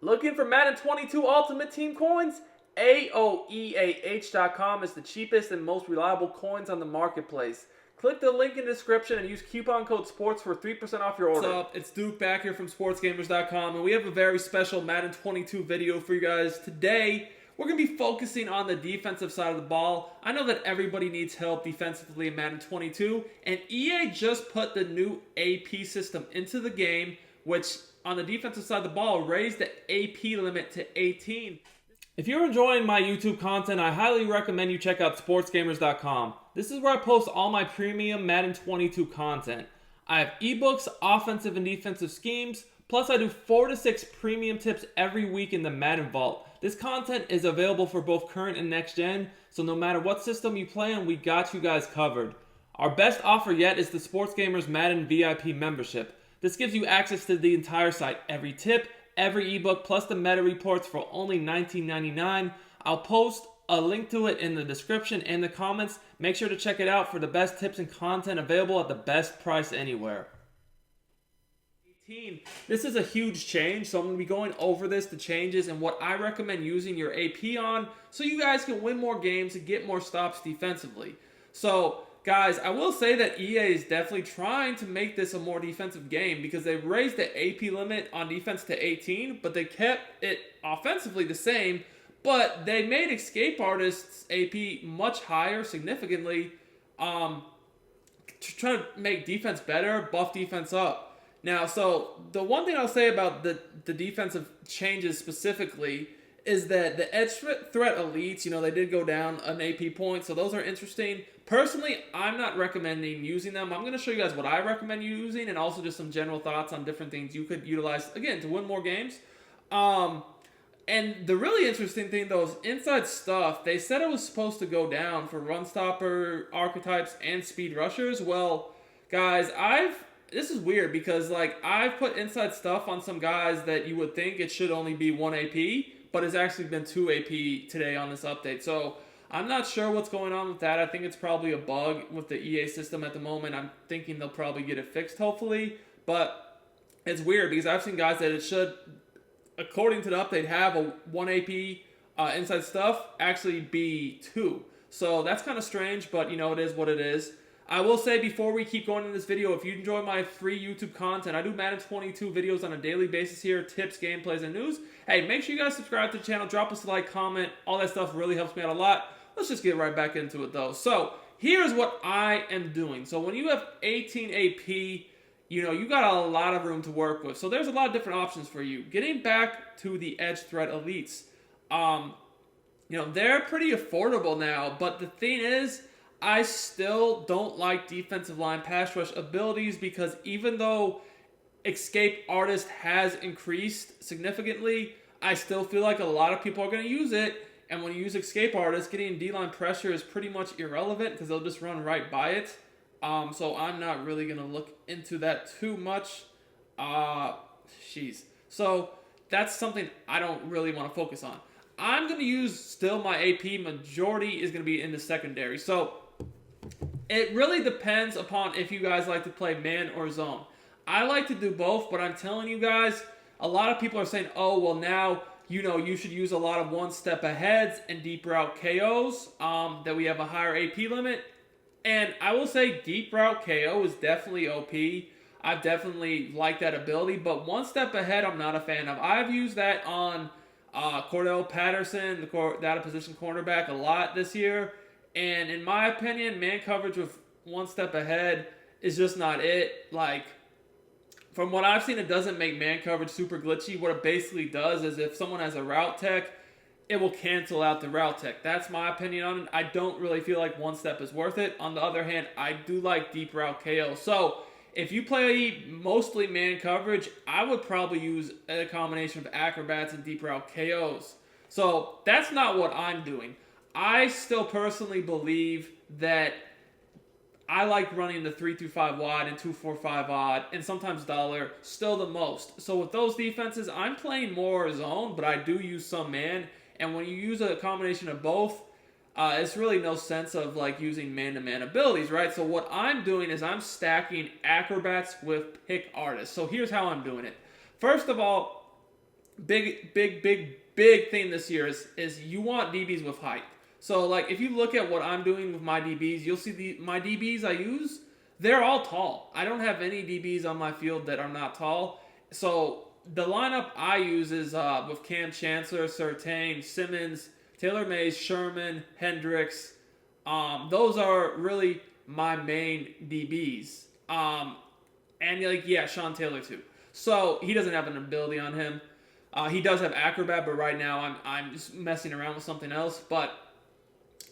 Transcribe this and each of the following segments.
Looking for Madden 22 Ultimate Team coins? AOEAH.com is the cheapest and most reliable coins on the marketplace. Click the link in the description and use coupon code SPORTS for 3% off your order. What's up? It's Duke back here from Sportsgamerz.com, and we have a very special Madden 22 video for you guys today. We're going to be focusing on the defensive side of the ball. I know that everybody needs help defensively in Madden 22, and EA just put the new AP system into the game, which on the defensive side of the ball raised the AP limit to 18. If you're enjoying my YouTube content, I highly recommend you check out Sportsgamerz.com. This is where I post all my premium Madden 22 content. I have eBooks, offensive and defensive schemes, plus I do 4 to 6 premium tips every week in the Madden Vault. This content is available for both current and next gen, so no matter what system you play on, we got you guys covered. Our best offer yet is the Sportsgamerz Madden VIP membership. This gives you access to the entire site, every tip, every ebook, plus the meta reports for only $19.99. I'll post a link to it in the description and the comments. Make sure to check it out for the best tips and content available at the best price anywhere. This is a huge change, so I'm going to be going over the changes and what I recommend using your AP on so you guys can win more games and get more stops defensively. So, guys, I will say that EA is definitely trying to make this a more defensive game because they raised the AP limit on defense to 18, but they kept it offensively the same, but they made Escape Artist's AP much higher significantly to try to make defense better, buff defense up. Now, so the one thing I'll say about the defensive changes specifically is that the edge threat elites, they did go down an AP point, so those are interesting. Personally, I'm not recommending using them. I'm going to show you guys what I recommend using and also just some general thoughts on different things you could utilize, again, to win more games. And the really interesting thing, though, is inside stuff. They said it was supposed to go down for run stopper, archetypes, and speed rushers. Well, guys, this is weird because, I've put inside stuff on some guys that you would think it should only be 1 AP, but it's actually been 2 AP today on this update. So I'm not sure what's going on with that. I think it's probably a bug with the EA system at the moment. I'm thinking they'll probably get it fixed, hopefully. But it's weird because I've seen guys that it should, according to the update, have a 1 AP inside stuff actually be 2. So that's kind of strange, but it is what it is. I will say before we keep going in this video, if you enjoy my free YouTube content, I do Madden 22 videos on a daily basis here, tips, gameplays, and news. Hey, make sure you guys subscribe to the channel, drop us a like, comment, all that stuff really helps me out a lot. Let's just get right back into it though. So, here's what I am doing. So when you have 18 AP, you got a lot of room to work with. So there's a lot of different options for you. Getting back to the edge threat elites, they're pretty affordable now, but the thing is, I still don't like defensive line pass rush abilities because even though Escape Artist has increased significantly, I still feel like a lot of people are going to use it. And when you use Escape Artist, getting D-line pressure is pretty much irrelevant because they'll just run right by it. So I'm not really going to look into that too much. So that's something I don't really want to focus on. I'm going to use still my AP. Majority is going to be in the secondary. So it really depends upon if you guys like to play man or zone. I like to do both, but I'm telling you guys, a lot of people are saying, oh, well now, you should use a lot of one-step aheads and deep route KOs, that we have a higher AP limit. And I will say deep route KO is definitely OP. I definitely like that ability, but one step ahead I'm not a fan of. I've used that on Cordell Patterson, the out-of-position cornerback, a lot this year. And in my opinion, man coverage with one step ahead is just not it. From what I've seen, it doesn't make man coverage super glitchy. What it basically does is if someone has a route tech, it will cancel out the route tech. That's my opinion on it. I don't really feel like one step is worth it. On the other hand, I do like deep route KO. So if you play mostly man coverage, I would probably use a combination of acrobats and deep route KOs. So that's not what I'm doing. I still personally believe that I like running the 3-5 wide and 2-4-5 odd and sometimes dollar still the most. So with those defenses, I'm playing more zone, but I do use some man. And when you use a combination of both, it's really no sense of using man-to-man abilities, right? So what I'm doing is I'm stacking acrobats with pick artists. So here's how I'm doing it. First of all, big thing this year is you want DBs with height. So like if you look at what I'm doing with my DBs, you'll see my DBs I use, they're all tall. I don't have any DBs on my field that are not tall. So the lineup I use is with Cam Chancellor, Surtain, Simmons, Taylor Mays, Sherman, Hendricks. Those are really my main DBs. And like Sean Taylor too. So he doesn't have an ability on him. He does have Acrobat, but right now I'm just messing around with something else. But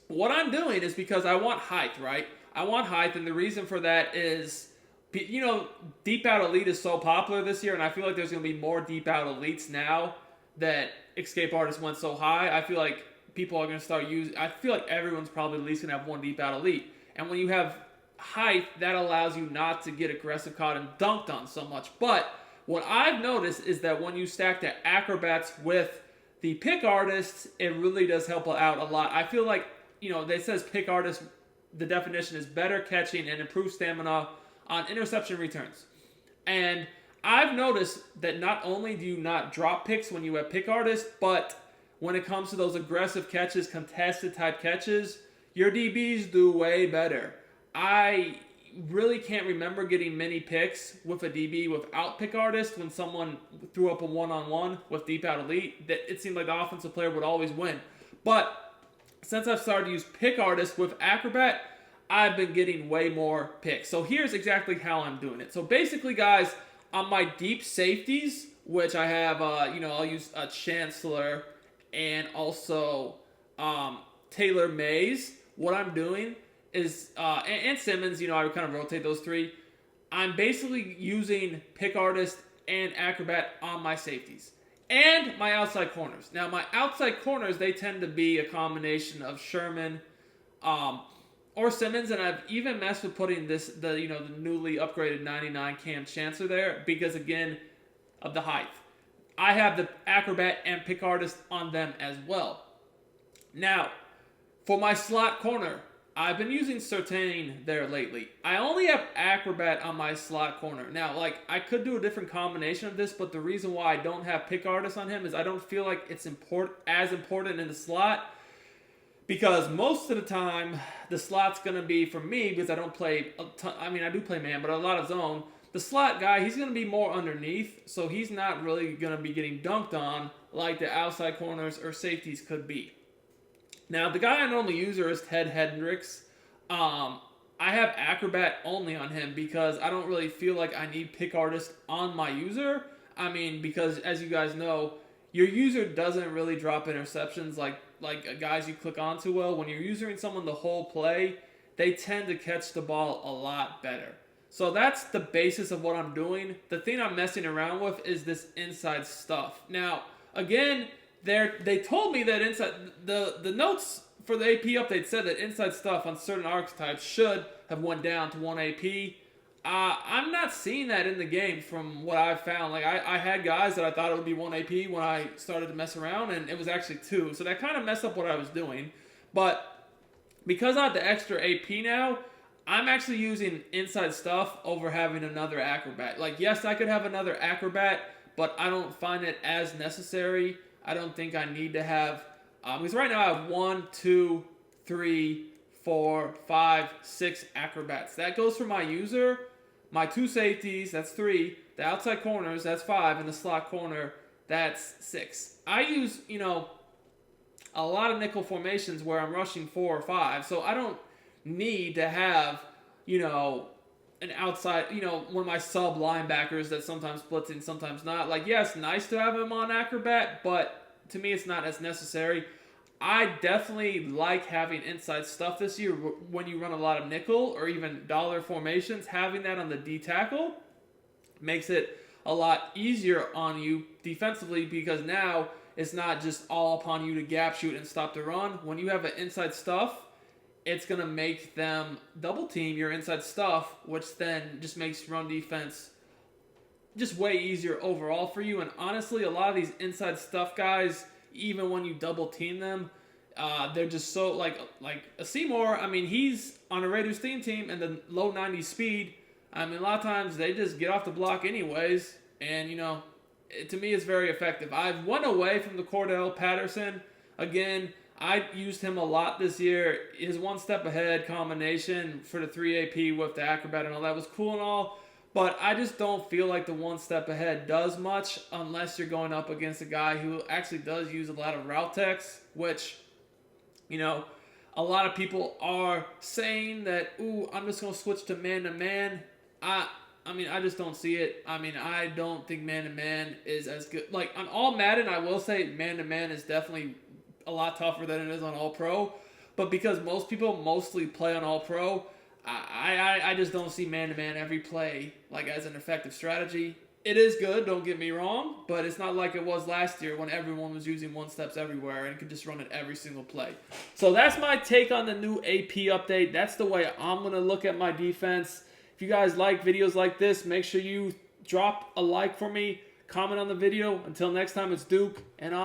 what I'm doing is because I want height, right? I want height, and the reason for that is, deep out elite is so popular this year, and I feel like there's going to be more deep out elites now that Escape Artist went so high. I feel like people are going to start using. I feel like everyone's probably at least going to have one deep out elite, and when you have height, that allows you not to get aggressive caught and dunked on so much. But what I've noticed is that when you stack the acrobats with the pick artists, it really does help out a lot. I feel like, they says pick artist, the definition is better catching and improved stamina on interception returns. And I've noticed that not only do you not drop picks when you have pick artists, but when it comes to those aggressive catches, contested type catches, your DBs do way better. I really can't remember getting many picks with a DB without pick artist when someone threw up a one-on-one with deep out elite. That it seemed like the offensive player would always win. But since I've started to use pick artist with acrobat, I've been getting way more picks. So here's exactly how I'm doing it. So basically, guys, on my deep safeties, which I have, I'll use a Chancellor and also Taylor Mays. What I'm doing is, and Simmons, I would kind of rotate those three. I'm basically using pick artist and acrobat on my safeties and my outside corners. Now, my outside corners, they tend to be a combination of Sherman or Simmons, and I've even messed with putting the newly upgraded 99 Cam Chancellor there because, again, of the height. I have the acrobat and pick artist on them as well. Now, for my slot corner, I've been using Surtain there lately. I only have acrobat on my slot corner. Now, I could do a different combination of this, but the reason why I don't have pick artist on him is I don't feel like it's as important in the slot, because most of the time the slot's going to be, for me, because I don't play a ton, I do play man, but a lot of zone. The slot guy, he's going to be more underneath, so he's not really going to be getting dunked on like the outside corners or safeties could be. Now, the guy I normally use is Ted Hendricks. I have acrobat only on him because I don't really feel like I need pick artist on my user. Because as you guys know, your user doesn't really drop interceptions like guys you click on too well. When you're using someone the whole play, they tend to catch the ball a lot better. So that's the basis of what I'm doing. The thing I'm messing around with is this inside stuff. Now, again, they told me that inside the notes for the AP update said that inside stuff on certain archetypes should have went down to 1 AP. I'm not seeing that in the game from what I've found. I had guys that I thought it would be 1 AP when I started to mess around, and it was actually 2. So that kind of messed up what I was doing. But because I have the extra AP now, I'm actually using inside stuff over having another acrobat. Yes, I could have another acrobat, but I don't find it as necessary. I don't think I need to have, because right now I have 1, 2, 3, 4, 5, 6 acrobats. That goes for my user. My 2 safeties, that's 3. The outside corners, that's 5. And the slot corner, that's 6. I use, a lot of nickel formations where I'm rushing 4 or 5. So I don't need to have, an outside, one of my sub linebackers that sometimes splits in, sometimes not. It's nice to have him on acrobat, but to me it's not as necessary. I definitely like having inside stuff this year when you run a lot of nickel or even dollar formations. Having that on the D tackle makes it a lot easier on you defensively, because now it's not just all upon you to gap shoot and stop the run. When you have an inside stuff, it's going to make them double team your inside stuff, which then just makes run defense just way easier overall for you. And honestly, a lot of these inside stuff guys, even when you double team them, they're just so, like a Seymour, he's on a Raiders team and the low 90 speed. A lot of times they just get off the block anyways, and, to me, it's very effective. I've went away from the Cordell Patterson. Again, I used him a lot this year. His one step ahead combination for the 3 AP with the acrobat and all that was cool and all. But I just don't feel like the one step ahead does much unless you're going up against a guy who actually does use a lot of route text, which, you know, a lot of people are saying that, ooh, I'm just going to switch to man-to-man. I mean, I just don't see it. I mean, I don't think man-to-man is as good. Like, on all Madden, I will say man-to-man is definitely a lot tougher than it is on All-Pro. But because most people mostly play on All-Pro, I just don't see man-to-man every play like as an effective strategy. It is good, don't get me wrong, but it's not like it was last year when everyone was using one steps everywhere and could just run it every single play. So that's my take on the new AP update. That's the way I'm going to look at my defense. If you guys like videos like this, make sure you drop a like for me, comment on the video. Until next time, it's Duke, and